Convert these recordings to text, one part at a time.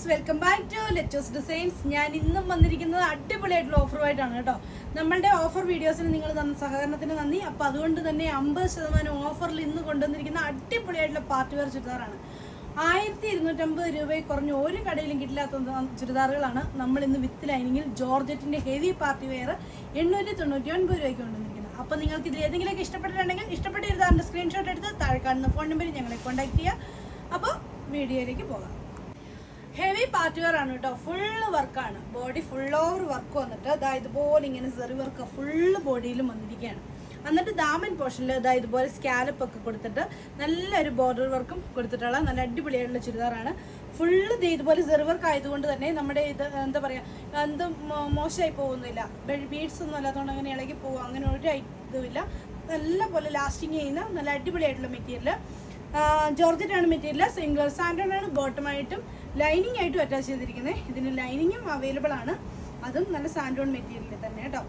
Guys, welcome back to let's designs. ഞാൻ ഇന്നും വന്നിരിക്കുന്നത് അടിപൊളിയായിട്ടുള്ള ഓഫറുമായിട്ടാണ് കേട്ടോ. നമ്മളുടെ ഓഫർ വീഡിയോസിന് നിങ്ങൾ തന്ന സഹകരണത്തിന് നന്ദി. അപ്പോൾ അതുകൊണ്ട് തന്നെ 50% ഓഫറിൽ ഇന്ന് കൊണ്ടുവന്നിരിക്കുന്ന അടിപൊളിയായിട്ടുള്ള പാർട്ടി വെയർ ചുരിദാറാണ്. 1250 രൂപയിൽ കുറഞ്ഞ ഒരു കടയിലും കിട്ടില്ലാത്ത ചുരിദാറുകളാണ് നമ്മൾ ഇന്ന് വിത്ത് ലൈനിങ്ങിൽ ജോർജറ്റിൻ്റെ ഹെവി പാർട്ടി വെയർ 899 രൂപയ്ക്ക് കൊണ്ടുവന്നിരിക്കുന്നത്. അപ്പോൾ നിങ്ങൾക്ക് ഇതിൽ ഏതെങ്കിലുമൊക്കെ ഇഷ്ടപ്പെട്ടിട്ടുണ്ടെങ്കിൽ ഇഷ്ടപ്പെട്ട ചുരിദാറിൻ്റെ സ്ക്രീൻഷോട്ട് എടുത്ത് താഴെ കാണുന്ന ഫോൺ നമ്പറിൽ ഞങ്ങളെ കോൺടാക്ട് ചെയ്യുക. അപ്പോൾ വീഡിയോയിലേക്ക് പോകാം. ഹെവി പാർട്ടി വെയർ ആണ് കേട്ടോ. ഫുള്ള് വർക്കാണ്, ബോഡി ഫുൾ ഓവർ വർക്ക് വന്നിട്ട് ഇതുപോലെ ഇങ്ങനെ സെറി വർക്ക് ഫുള്ള് ബോഡിയിലും വന്നിരിക്കുകയാണ്. എന്നിട്ട് ദാമൻ പോർഷനിൽ ഇതുപോലെ സ്കാലപ്പ് ഒക്കെ കൊടുത്തിട്ട് നല്ലൊരു ബോർഡർ വർക്കും കൊടുത്തിട്ടുള്ള നല്ല അടിപൊളിയായിട്ടുള്ള ചുരിദാറാണ്. ഫുള്ള് ഇതുപോലെ സെറി വർക്ക് ആയതുകൊണ്ട് തന്നെ നമ്മുടെ ഇത് എന്താ പറയുക, എന്ത് മോശമായി പോകുന്നില്ല. ബീഡ്സ് ഒന്നും അല്ലാത്തതുകൊണ്ട് അങ്ങനെ ഇളകി പോകും, അങ്ങനെ ഒരു ഇതുമില്ല. നല്ല പോലെ ലാസ്റ്റിങ് ചെയ്യുന്ന നല്ല അടിപൊളിയായിട്ടുള്ള മെറ്റീരിയൽ. ജോർജറ്റാണ് മെറ്റീരിയൽ. സിംഗിൾ സാൻഡോണാണ് ബോട്ടമായിട്ടും ലൈനിങ് ആയിട്ടും അറ്റാച്ച് ചെയ്തിരിക്കുന്നത്. ഇതിന് ലൈനിങ്ങും അവൈലബിൾ ആണ്, അതും നല്ല സാൻഡോൺ മെറ്റീരിയൽ തന്നെ കേട്ടോ.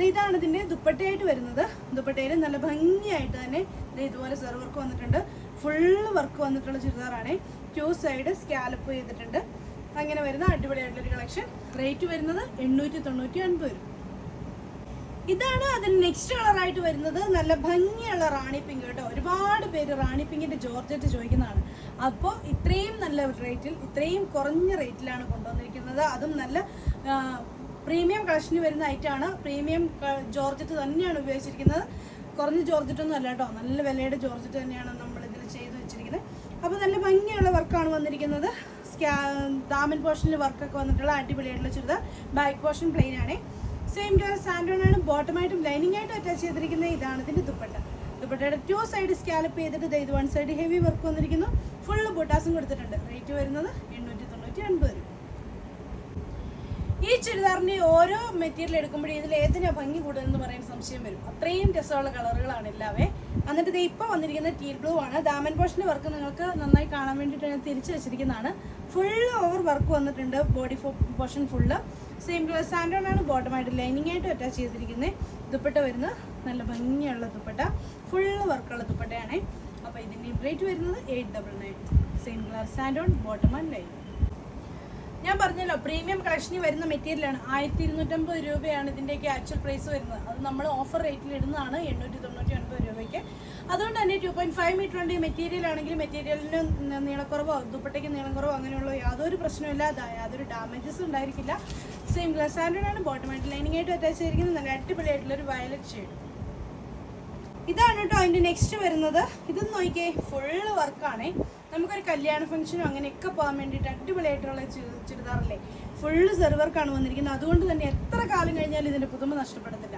ഇതാണ് ഇതിൻ്റെ ദുപ്പട്ടയായിട്ട് വരുന്നത്. ദുപ്പട്ടയിൽ നല്ല ഭംഗിയായിട്ട് തന്നെ ഇതുപോലെ സെറി വർക്ക് വന്നിട്ടുണ്ട്. ഫുള്ള് വർക്ക് വന്നിട്ടുള്ള ചുരിദാറാണ്. 2 സൈഡ് സ്കാലപ്പ് ചെയ്തിട്ടുണ്ട്. അങ്ങനെ വരുന്ന അടിപൊളിയായിട്ടുള്ളൊരു കളക്ഷൻ. റേറ്റ് വരുന്നത് 899 രൂപ. ഇതാണ് അതിന് നെക്സ്റ്റ് കളറായിട്ട് വരുന്നത്. നല്ല ഭംഗിയുള്ള റാണി പിങ്ക് കേട്ടോ. ഒരുപാട് പേര് റാണി പിങ്കിൻ്റെ ജോർജറ്റ് ചോദിക്കുന്നതാണ്. അപ്പോൾ ഇത്രയും നല്ല റേറ്റിൽ, ഇത്രയും കുറഞ്ഞ റേറ്റിലാണ് കൊണ്ടുവന്നിരിക്കുന്നത്. അതും നല്ല പ്രീമിയം കളക്ഷന് വരുന്ന ഐറ്റമാണ്. പ്രീമിയം ജോർജറ്റ് തന്നെയാണ് ഉപയോഗിച്ചിരിക്കുന്നത്. കുറഞ്ഞ ജോർജറ്റൊന്നും അല്ല കേട്ടോ, നല്ല വിലയുടെ ജോർജറ്റ് തന്നെയാണ് നമ്മളിതിൽ ചെയ്ത് വെച്ചിരിക്കുന്നത്. അപ്പോൾ നല്ല ഭംഗിയുള്ള വർക്കാണ് വന്നിരിക്കുന്നത്. ദാമൻ പോർഷനിൽ വർക്കൊക്കെ വന്നിട്ടുള്ള അടിപൊളിയായിട്ടുള്ള ചുരിദാർ. ബാക്ക് പോർഷൻ പ്ലെയിൻ ആണ്. സെയിം കളർ സാൻഡോണാണ് ബോട്ടമായിട്ടും ലൈനിങ് ആയിട്ടും അറ്റാച്ച് ചെയ്തിരിക്കുന്നത്. ഇതാണ് ഇതിൻ്റെ ദുപ്പട്ട. ദുപ്പട്ടയുടെ 2 സൈഡ് സ്കാലപ്പ് ചെയ്തിട്ട് ഇത് 1 സൈഡ് ഹെവി വർക്ക് വന്നിരിക്കുന്നു. ഫുള്ള് ബുട്ടാസും കൊടുത്തിട്ടുണ്ട്. റേറ്റ് വരുന്നത് 899 രൂപ. ഈ ചുരിദാറിൻ്റെ ഓരോ മെറ്റീരിയൽ എടുക്കുമ്പോഴേ ഇതിൽ ഏതിനാ ഭംഗി കൂടുതലെന്ന് പറയാൻ സംശയം വരും. അത്രയും രസമുള്ള കളറുകളാണ് എല്ലാവേ. എന്നിട്ട് ഇത് ഇപ്പോൾ വന്നിരിക്കുന്ന ടീൽ ബ്ലൂ ആണ്. ദാമൻ പോർഷൻ്റെ വർക്ക് നിങ്ങൾക്ക് നന്നായി കാണാൻ വേണ്ടിയിട്ട് ഞാൻ തിരിച്ച് വെച്ചിരിക്കുന്നതാണ്. ഫുള്ള് ഓവർ വർക്ക് വന്നിട്ടുണ്ട്. Body portion full same colour സാൻഡോണാണ് ബോട്ടമായിട്ട് ലൈനിങ് ആയിട്ട് അറ്റാച്ച് ചെയ്തിരിക്കുന്നത്. ദുപ്പട്ട വരുന്നത് നല്ല ഭംഗിയുള്ള ദുപ്പട്ട, ഫുള്ള് വർക്കുള്ള ദുപ്പട്ടയാണ്. അപ്പോൾ ഇതിൻ്റെ റേറ്റ് വരുന്നത് 899. Same colour santoon bottom and lining. ഞാൻ പറഞ്ഞല്ലോ, പ്രീമിയം കളക്ഷനിൽ വരുന്ന മെറ്റീരിയലാണ്. 1250 രൂപയാണ് ഇതിൻ്റെയൊക്കെ ആക്ച്വൽ പ്രൈസ് വരുന്നത്. അത് നമ്മൾ ഓഫർ റേറ്റിൽ ഇടുന്നതാണ് 899 രൂപയ്ക്ക്. അതുകൊണ്ട് തന്നെ 2.5 മീറ്റർ ഉണ്ട് ഈ മെറ്റീരിയൽ ആണെങ്കിൽ മെറ്റീരിയലിന് നീളക്കുറവോ ദുപ്പട്ടയ്ക്ക് നീളം കുറവോ അങ്ങനെയുള്ള യാതൊരു പ്രശ്നമില്ല. യാതൊരു ഡാമേജസും ഉണ്ടായിരിക്കില്ല. സെയിം ഗ്ലാസ് സാൻഡോണാണ് ബോട്ടമായിട്ട് ലൈനിങ് ആയിട്ട് അറ്റാച്ച് ചെയ്തിരിക്കുന്നത്. നല്ല അടിപൊളിയായിട്ടുള്ളൊരു വയലറ്റ് ഷെയ്ഡ്. ഇതാണ് കേട്ടോ അതിൻ്റെ നെക്സ്റ്റ് വരുന്നത്. ഇതൊന്ന് നോക്കിയേ, ഫുള്ള് വർക്കാണേ. നമുക്കൊരു കല്യാണ ഫംഗ്ഷനോ അങ്ങനെയൊക്കെ പോകാൻ വേണ്ടിയിട്ട് അടിപൊളിയായിട്ടുള്ള ചുരിദാറല്ലേ. ഫുള്ള് സെറി വർക്കാണ് വന്നിരിക്കുന്നത്. അതുകൊണ്ട് തന്നെ എത്ര കാലം കഴിഞ്ഞാലും ഇതിൻ്റെ പുതുമ നഷ്ടപ്പെടത്തില്ല.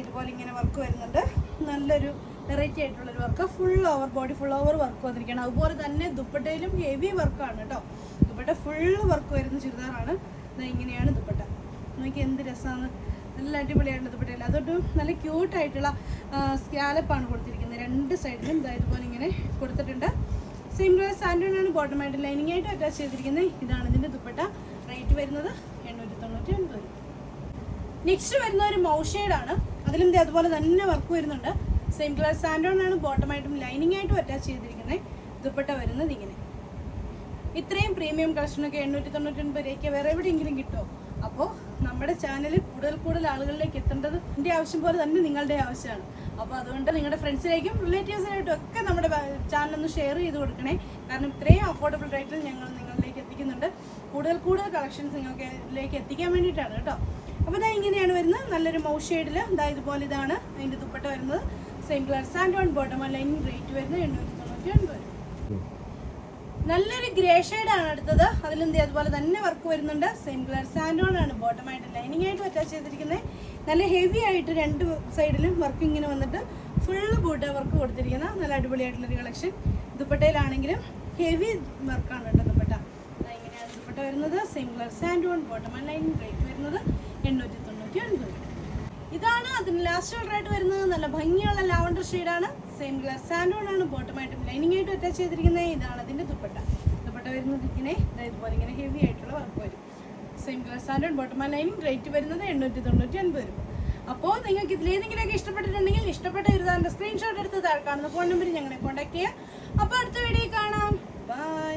ഇതുപോലെ ഇങ്ങനെ വർക്ക് വരുന്നുണ്ട്. നല്ലൊരു വെറൈറ്റി ആയിട്ടുള്ളൊരു work. Full over body full over work വന്നിരിക്കുകയാണ്. അതുപോലെ തന്നെ ദുപ്പട്ടയിലും ഹെവി വർക്കാണ് കേട്ടോ. ദുപ്പട്ട ഫുള്ള് വർക്ക് വരുന്ന ചുരിദാറാണ്. ഇങ്ങനെയാണ് ദുപ്പട്ട. നോക്കി എന്ത് രസമാണ്, നല്ല അടിപൊളിയായിട്ടുള്ള ദുപ്പട്ടയില്ല. അതൊട്ട് നല്ല ക്യൂട്ടായിട്ടുള്ള സ്കാലപ്പാണ് കൊടുത്തിരിക്കുന്നത്. 2 സൈഡിലും ഇതുപോലെ ഇങ്ങനെ കൊടുത്തിട്ടുണ്ട്. സെയിം കളർ സാൻഡോണാണ് ബോട്ടമായിട്ട് ലൈനിങ് ആയിട്ട് അറ്റാച്ച് ചെയ്തിരിക്കുന്നത്. ഇതാണ് ഇതിൻ്റെ ദുപ്പട്ട. റേറ്റ് വരുന്നത് 899 രൂപ. നെക്സ്റ്റ് വരുന്ന ഒരു മൗഷേഡാണ്. അതിലും അതുപോലെ തന്നെ വർക്ക് വരുന്നുണ്ട്. സെയിം കളർ സാൻഡോണാണ് ബോട്ടമായിട്ടും ലൈനിങ് ആയിട്ടും അറ്റാച്ച് ചെയ്തിരിക്കുന്നത്. ദുപ്പട്ട വരുന്നത് ഇങ്ങനെ. ഇത്രയും പ്രീമിയം കളക്ഷനൊക്കെ 899 രൂപയ്ക്ക് വേറെ എവിടെയെങ്കിലും കിട്ടുമോ? അപ്പോൾ നമ്മുടെ ചാനൽ കൂടുതൽ ആളുകളിലേക്ക് എത്തേണ്ടത് എൻ്റെ ആവശ്യം പോലെ തന്നെ നിങ്ങളുടെ ആവശ്യമാണ്. അപ്പോൾ അതുകൊണ്ട് നിങ്ങളുടെ ഫ്രണ്ട്സിലേക്കും റിലേറ്റീവ്സിനായിട്ടും ഒക്കെ നമ്മുടെ ചാനലൊന്ന് ഷെയർ ചെയ്ത് കൊടുക്കണേ. കാരണം ഇത്രയും അഫോർഡബിൾ റേറ്റിൽ ഞങ്ങൾ നിങ്ങളിലേക്ക് എത്തിക്കുന്നുണ്ട്. കൂടുതൽ കളക്ഷൻസ് നിങ്ങൾക്കിലേക്ക് എത്തിക്കാൻ വേണ്ടിയിട്ടാണ് കേട്ടോ. അപ്പോൾ ഇങ്ങനെയാണ് വരുന്നത്. നല്ലൊരു മൗ ഷെയ്ഡിൽ ഇതുപോലെ ഇതാണ് അതിൻ്റെ ദുപ്പട്ട വരുന്നത്. Same colour santoon bottom lining. Rate വരുന്നത് 899 രൂപ. നല്ലൊരു ഗ്രേ ഷെയ്ഡാണ് അടുത്തത്. അതിലും അതുപോലെ തന്നെ വർക്ക് വരുന്നുണ്ട്. സെയിം കളർ സാൻഡോൺ ആണ് ബോട്ടമായിട്ട് ലൈനിങ് ആയിട്ട് അറ്റാച്ച് ചെയ്തിരിക്കുന്നത്. നല്ല ഹെവി ആയിട്ട് 2 സൈഡിലും വർക്ക് ഇങ്ങനെ വന്നിട്ട് ഫുള്ള് ബൂട്ട വർക്ക് കൊടുത്തിരിക്കുന്ന നല്ല അടിപൊളിയായിട്ടുള്ളൊരു കളക്ഷൻ. ദുപ്പട്ടയിലാണെങ്കിലും ഹെവി വർക്കാണ് കേട്ടോ ദുപ്പട്ട. ഇങ്ങനെയാണ് ദുപ്പട്ട വരുന്നത്. Same colour santoon bottom lining. Rate വരുന്നത് 899 രൂപ. ഇതാണ് അതിന് ലാസ്റ്റ് കളറായിട്ട് വരുന്നത്. നല്ല ഭംഗിയുള്ള ലാവണ്ടർ ഷെയ്ഡാണ്. സെയിം കളർ സാൻഡോൺ ആണ് ബോട്ടമായിട്ടും ലൈനിങ് ആയിട്ടും അറ്റാച്ച് ചെയ്തിരിക്കുന്നത്. ഇതാണ് അതിൻ്റെ ദുപ്പട്ട. ദുപ്പട്ട വരുന്നത് ഇങ്ങനെ ഇതുപോലെ ഇങ്ങനെ ഹെവി ആയിട്ടുള്ള വർക്ക് വരും. Same colour santoon bottom lining. Rate വരുന്നത് 899 രൂപ. അപ്പോൾ നിങ്ങൾക്ക് ഇതിലേതെങ്കിലുമൊക്കെ ഇഷ്ടപ്പെട്ടിട്ടുണ്ടെങ്കിൽ ഇഷ്ടപ്പെട്ട ചുരിദാറിൻ്റെ സ്ക്രീൻഷോട്ട് എടുത്ത് താഴെ കാണുന്ന ഫോൺ നമ്പറിൽ ഞങ്ങളെ കോൺടാക്ട് ചെയ്യുക. അപ്പോൾ അടുത്ത വീഡിയോ കാണാം. ബൈ.